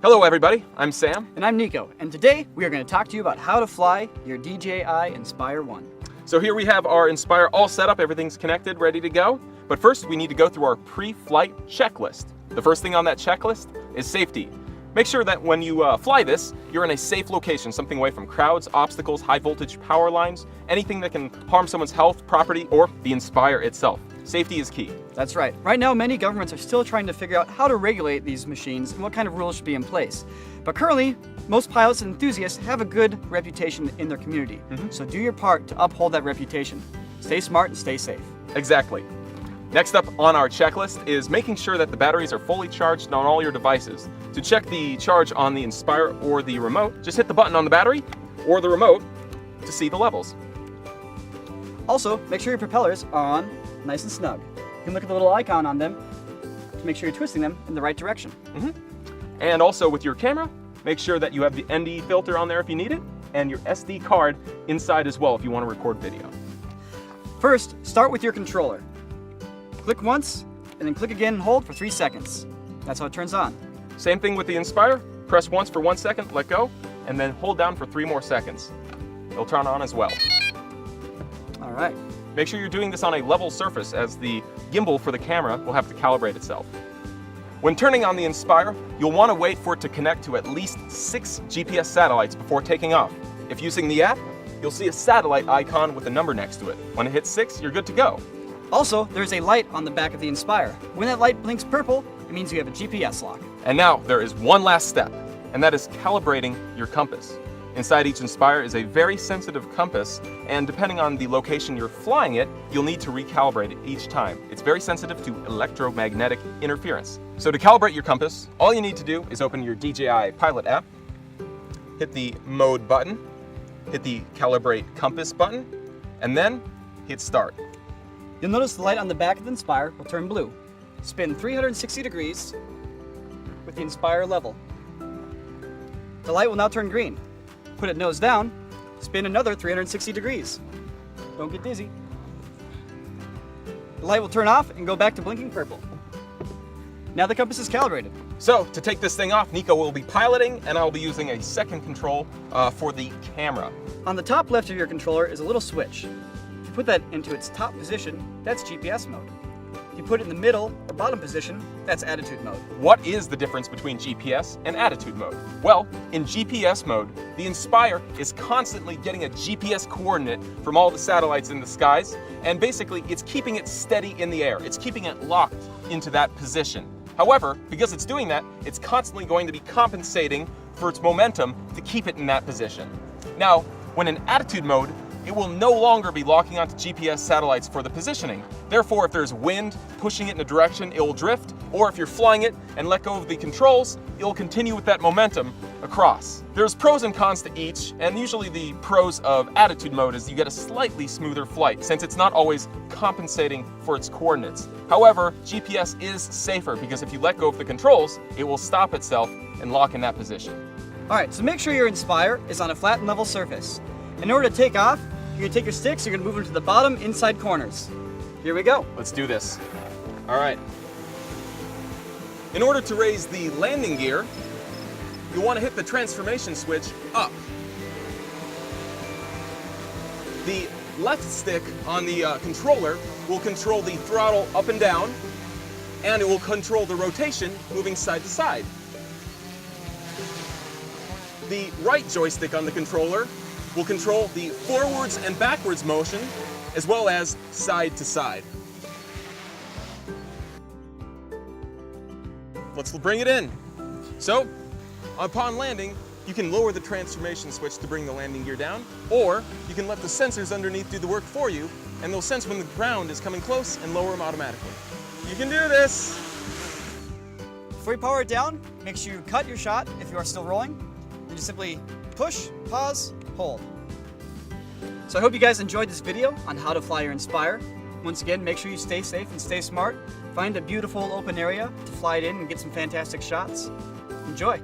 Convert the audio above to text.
Hello everybody, I'm Sam. And I'm Nico, and today we are going to talk to you about how to fly your DJI Inspire 1. So here we have our Inspire all set up, everything's connected, ready to go. But first we need to go through our pre-flight checklist. The first thing on that checklist is safety. Make sure that when you fly this, you're in a safe location, something away from crowds, obstacles, high voltage power lines, anything that can harm someone's health, property, or the Inspire itself. Safety is key. That's right. Right now, many governments are still trying to figure out how to regulate these machines and what kind of rules should be in place. But currently, most pilots and enthusiasts have a good reputation in their community. So do your part to uphold that reputation. Stay smart and stay safe. Exactly. Next up on our checklist is making sure that the batteries are fully charged on all your devices. To check the charge on the Inspire or the remote, just hit the button on the battery or the remote to see the levels. Also, make sure your propellers are on nice and snug. You can look at the little icon on them to make sure you're twisting them in the right direction. And also with your camera, make sure that you have the ND filter on there if you need it, and your SD card inside as well if you want to record video. First, start with your controller. Click once, and then click again and hold for 3 seconds. That's how it turns on. Same thing with the Inspire. Press once for 1 second, let go, and then hold down for 3 more seconds. It'll turn on as well. All right. Make sure you're doing this on a level surface, as the gimbal for the camera will have to calibrate itself. When turning on the Inspire, you'll want to wait for it to connect to at least 6 GPS satellites before taking off. If using the app, you'll see a satellite icon with a number next to it. When it hits 6, you're good to go. Also, there's a light on the back of the Inspire. When that light blinks purple, it means you have a GPS lock. And now there is one last step, and that is calibrating your compass. Inside each Inspire is a very sensitive compass, and depending on the location you're flying it, you'll need to recalibrate it each time. It's very sensitive to electromagnetic interference. So to calibrate your compass, all you need to do is open your DJI Pilot app, hit the Mode button, hit the Calibrate Compass button, and then hit Start. You'll notice the light on the back of the Inspire will turn blue. Spin 360 degrees with the Inspire level. The light will now turn green. Put it nose down, spin another 360 degrees. Don't get dizzy. The light will turn off and go back to blinking purple. Now the compass is calibrated. So to take this thing off, Nico will be piloting, and I'll be using a second control for the camera. On the top left of your controller is a little switch. If you put that into its top position, that's GPS mode. If you put it in the middle or bottom position, that's attitude mode. What is the difference between GPS and attitude mode? Well, in GPS mode, the Inspire is constantly getting a GPS coordinate from all the satellites in the skies, and basically it's keeping it steady in the air. It's keeping it locked into that position. However, because it's doing that, it's constantly going to be compensating for its momentum to keep it in that position. Now, when in attitude mode, it will no longer be locking onto GPS satellites for the positioning. Therefore, if there's wind pushing it in a direction, it will drift, or if you're flying it and let go of the controls, it'll continue with that momentum across. There's pros and cons to each, and usually the pros of attitude mode is you get a slightly smoother flight, since it's not always compensating for its coordinates. However, GPS is safer, because if you let go of the controls, it will stop itself and lock in that position. All right, so make sure your Inspire is on a flat and level surface. In order to take off, you're gonna take your sticks, you're gonna move them to the bottom inside corners. Here we go. Let's do this. All right. In order to raise the landing gear, you'll want to hit the transformation switch up. The left stick on the controller will control the throttle up and down, and it will control the rotation moving side to side. The right joystick on the controller will control the forwards and backwards motion, as well as side to side. Let's bring it in. So, upon landing, you can lower the transformation switch to bring the landing gear down, or you can let the sensors underneath do the work for you, and they'll sense when the ground is coming close and lower them automatically. You can do this! Before you power it down, make sure you cut your shot if you are still rolling, and just simply push, pause, hold. So I hope you guys enjoyed this video on how to fly your Inspire. Once again, make sure you stay safe and stay smart. Find a beautiful open area to fly it in and get some fantastic shots. Enjoy!